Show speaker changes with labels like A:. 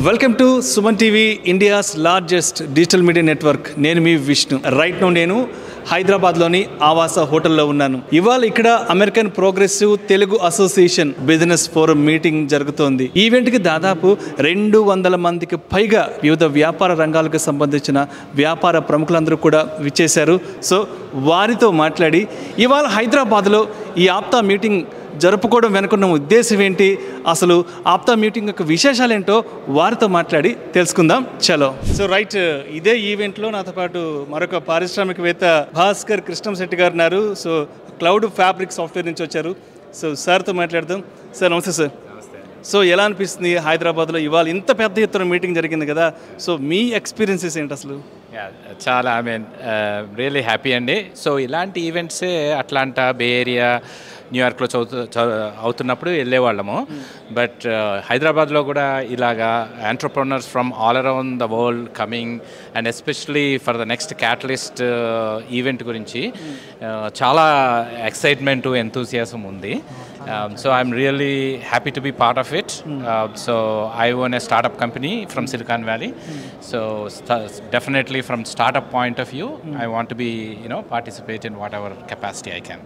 A: Welcome to Suman TV, India's largest digital media network. నేను మీ Vishnu. Right now నేను హైదరాబాద్లోని ఆవాస హోటల్లో ఉన్నాను. ఇవాళ ఇక్కడ American progressive Telugu association business forum meeting జరుగుతోంది. ఈవెంట్కి దాదాపు 200 మందికి పైగా వివిధ వ్యాపార రంగాలకు సంబంధించిన వ్యాపార ప్రముఖులందరూ కూడా విచ్చేశారు. సో వారితో మాట్లాడి ఇవాళ హైదరాబాద్లో ఈ ఆప్తా మీటింగ్ జరుపుకోవడం వెనుకున్న ఉద్దేశం ఏంటి, అసలు ఆప్తా మీటింగ్ యొక్క విశేషాలు ఏంటో వారితో మాట్లాడి తెలుసుకుందాం. చలో. సో రైట్, ఇదే ఈవెంట్లో నాతో పాటు మరొక పారిశ్రామికవేత్త భాస్కర్ కృష్ణంశెట్టి గారు ఉన్నారు. సో క్లౌడ్ ఫ్యాబ్రిక్ సాఫ్ట్వేర్ నుంచి వచ్చారు. సో సార్తో మాట్లాడదాం. సార్ నమస్తే సార్. సో ఎలా అనిపిస్తుంది హైదరాబాద్లో ఇవాళ ఇంత పెద్ద ఎత్తున మీటింగ్ జరిగింది కదా, సో మీ ఎక్స్పీరియన్సెస్ ఏంటి అసలు?
B: చాలా రియల్లీ హ్యాపీ అండి. సో ఇలాంటి ఈవెంట్సే అట్లాంటా, బే ఏరియా, న్యూయార్క్లో అవుతున్నప్పుడు వెళ్ళేవాళ్ళము. బట్ హైదరాబాద్లో కూడా ఇలాగా entrepreneurs from all around the world coming, and especially for the next catalyst event గురించి చాలా ఎక్సైట్మెంట్, ఎంతూసియాసం ఉంది. So I'm really happy to be part of it. So I own a startup company from Silicon Valley. So definitely from startup point of view, I want to be, participate in whatever capacity I can.